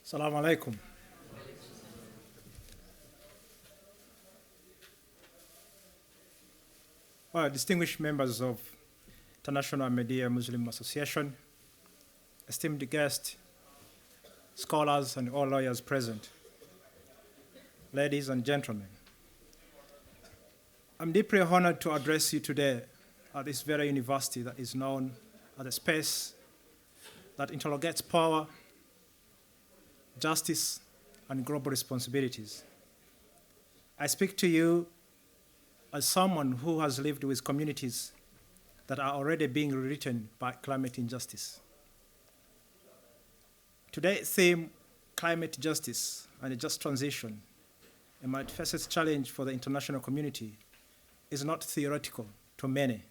Assalamu alaikum. Well, distinguished members of International Media Muslim Association, esteemed guests, scholars, and all lawyers present, ladies and gentlemen, I'm deeply honored to address you today at this very university that is known as a space that interrogates power, justice, and global responsibilities. I speak to you as someone who has lived with communities that are already being rewritten by climate injustice. Today's theme, climate justice and a just transition, a multifaceted challenge for the international community, is not theoretical to many.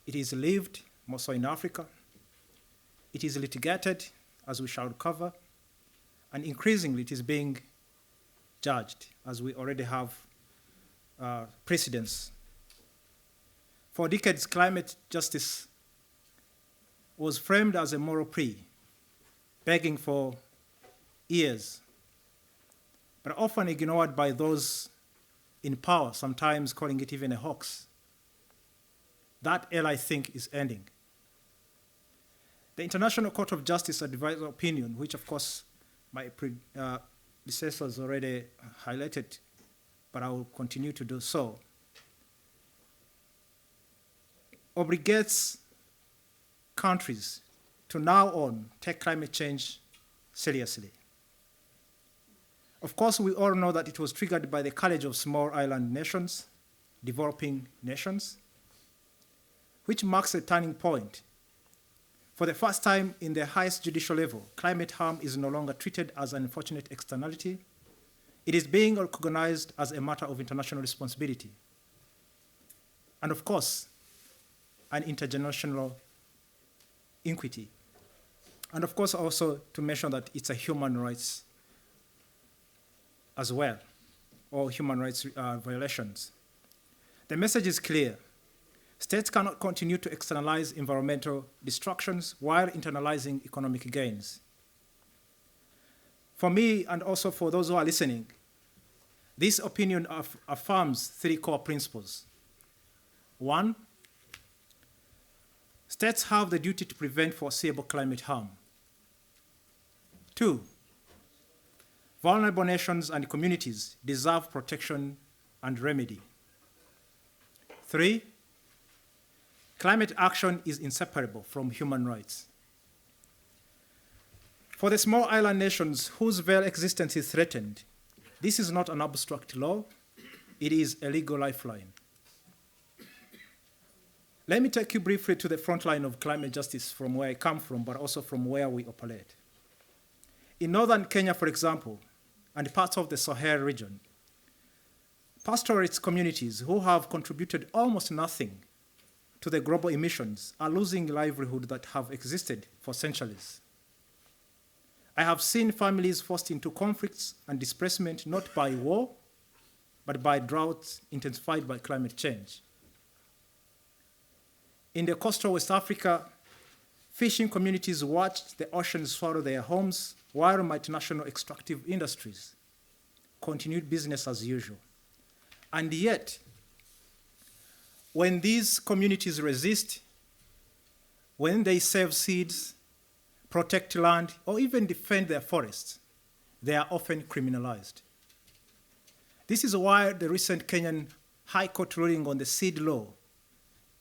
It is lived, more so in Africa. It is litigated, as we shall cover, and increasingly it is being judged, as we already have precedents. For decades, climate justice was framed as a moral plea, begging for ears, but often ignored by those in power, sometimes calling it even a hoax. That era, I think, is ending. The International Court of Justice advised opinion, which of course my predecessors already highlighted, but I will continue to do so, obligates countries to now on take climate change seriously. Of course, we all know that it was triggered by the courage of small island nations, developing nations, which marks a turning point. For the first time in the highest judicial level, climate harm is no longer treated as an unfortunate externality. It is being recognized as a matter of international responsibility. And of course, an intergenerational inequity. And of course, also to mention that it's a human rights as well, or human rights violations. The message is clear. States cannot continue to externalize environmental destructions while internalizing economic gains. For me, and also for those who are listening, this opinion affirms three core principles. One, states have the duty to prevent foreseeable climate harm. Two, vulnerable nations and communities deserve protection and remedy. Three, climate action is inseparable from human rights. For the small island nations whose very existence is threatened, this is not an abstract law, it is a legal lifeline. Let me take you briefly to the front line of climate justice from where I come from, but also from where we operate. In northern Kenya, for example, and parts of the Sahel region, pastoralist communities who have contributed almost nothing to the global emissions are losing livelihood that have existed for centuries. I have seen families forced into conflicts and displacement not by war, but by droughts intensified by climate change. In the coastal West Africa, fishing communities watched the oceans swallow their homes while multinational extractive industries continued business as usual. And yet, when these communities resist, when they save seeds, protect land, or even defend their forests, they are often criminalized. This is why the recent Kenyan High Court ruling on the seed law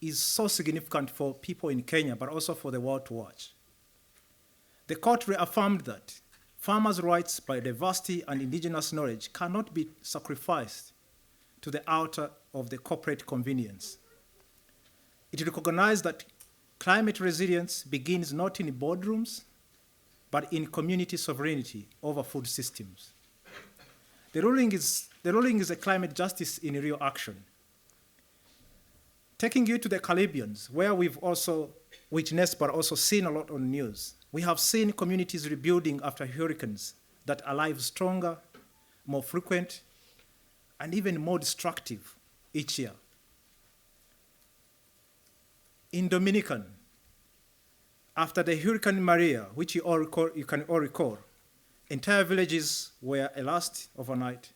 is so significant for people in Kenya, but also for the world to watch. The court reaffirmed that farmers' rights, biodiversity, and indigenous knowledge cannot be sacrificed to the altar of the corporate convenience. It recognized that climate resilience begins not in boardrooms, but in community sovereignty over food systems. The ruling is a climate justice in real action. Taking you to the Caribbean, where we've also witnessed but also seen a lot on news, we have seen communities rebuilding after hurricanes that arrive stronger, more frequent, and even more destructive each year. In Dominican, after the Hurricane Maria, which you can all recall, entire villages were lost overnight,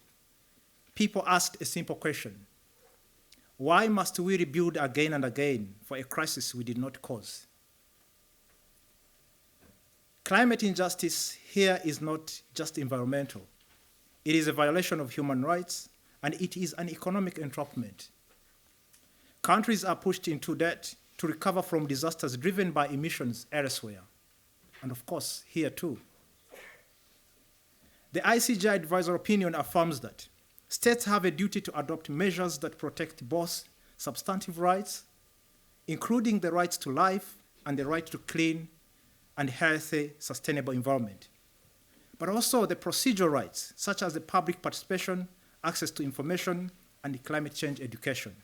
people asked a simple question: why must we rebuild again and again for a crisis we did not cause? Climate injustice here is not just environmental. It is a violation of human rights, and it is an economic entrapment. Countries are pushed into debt to recover from disasters driven by emissions elsewhere, and of course, here too. The ICJ advisory opinion affirms that states have a duty to adopt measures that protect both substantive rights, including the rights to life and the right to clean and healthy, sustainable environment, but also the procedural rights, such as the public participation, access to information, and climate change education.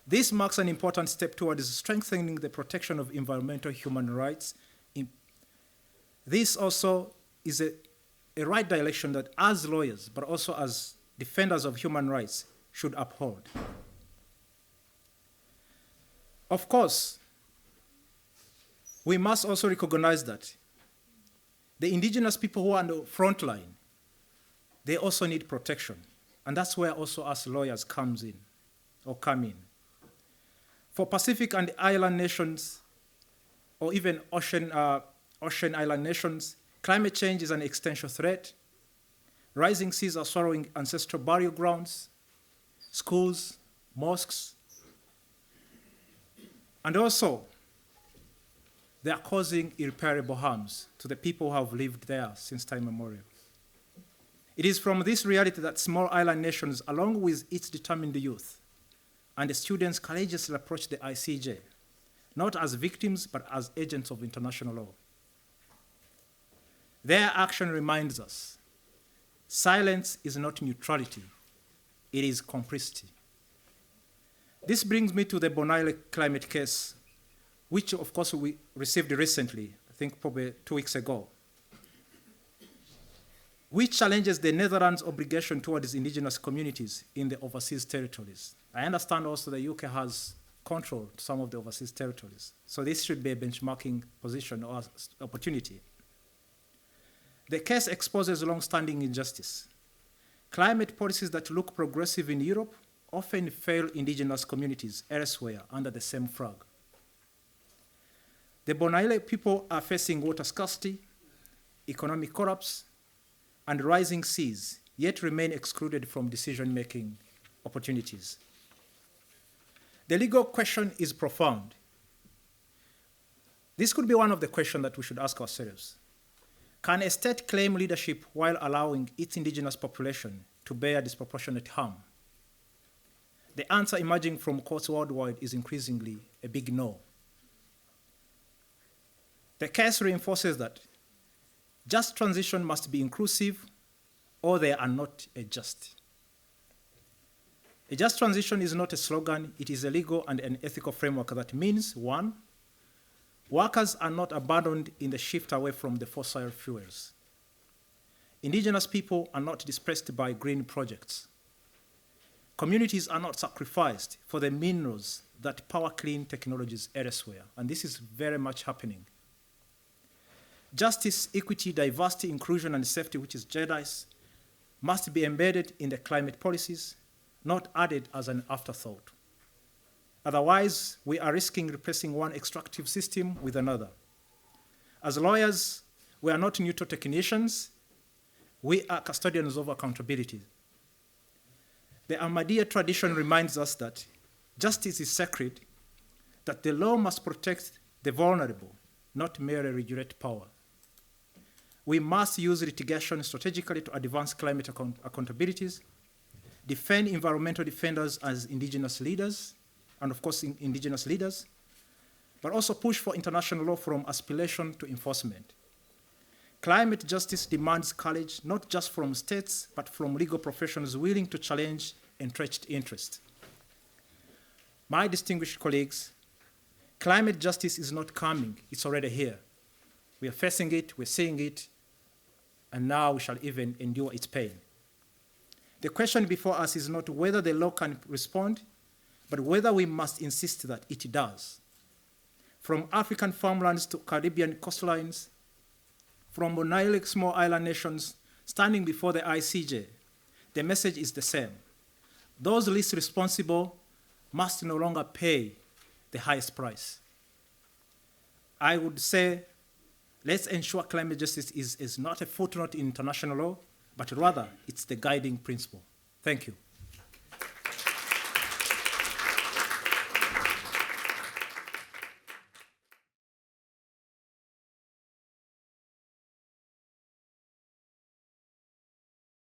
This marks an important step towards strengthening the protection of environmental human rights. This also is a right direction that as lawyers, but also as defenders of human rights, should uphold. Of course, we must also recognize that the indigenous people who are on the front line, they also need protection. And that's where also us lawyers come in. For Pacific and island nations, or even ocean island nations, climate change is an existential threat. Rising seas are swallowing ancestral burial grounds, schools, mosques, and also they are causing irreparable harms to the people who have lived there since time immemorial. It is from this reality that small island nations, along with its determined youth and the students, courageously approach the ICJ, not as victims, but as agents of international law. Their action reminds us, silence is not neutrality, it is complicity. This brings me to the Bonaire climate case, which of course we received recently, I think probably 2 weeks ago, which challenges the Netherlands' obligation towards indigenous communities in the overseas territories. I understand also the UK has control to some of the overseas territories. So this should be a benchmarking position or opportunity. The case exposes long-standing injustice. Climate policies that look progressive in Europe often fail indigenous communities elsewhere under the same flag. The Bonaire people are facing water scarcity, economic collapse, and rising seas, yet remain excluded from decision-making opportunities. The legal question is profound. This could be one of the questions that we should ask ourselves. Can a state claim leadership while allowing its indigenous population to bear disproportionate harm? The answer emerging from courts worldwide is increasingly a big no. The case reinforces that just transition must be inclusive, or they are not a just. A just transition is not a slogan, it is a legal and an ethical framework that means, 1, workers are not abandoned in the shift away from the fossil fuels. Indigenous people are not displaced by green projects. Communities are not sacrificed for the minerals that power clean technologies elsewhere, and this is very much happening. Justice, equity, diversity, inclusion, and safety, which is JEDICE, must be embedded in the climate policies, not added as an afterthought. Otherwise, we are risking replacing one extractive system with another. As lawyers, we are not neutral technicians, we are custodians of accountability. The Ahmadiyya tradition reminds us that justice is sacred, that the law must protect the vulnerable, not merely regulate power. We must use litigation strategically to advance climate accountabilities, defend environmental defenders as indigenous leaders, and of course indigenous leaders, but also push for international law from aspiration to enforcement. Climate justice demands courage, not just from states, but from legal professionals willing to challenge entrenched interests. My distinguished colleagues, climate justice is not coming, it's already here. We are facing it, we're seeing it, and now we shall even endure its pain. The question before us is not whether the law can respond, but whether we must insist that it does. From African farmlands to Caribbean coastlines, from monolithic small island nations standing before the ICJ, the message is the same. Those least responsible must no longer pay the highest price. I would say, let's ensure climate justice is not a footnote in international law, but rather it's the guiding principle. Thank you.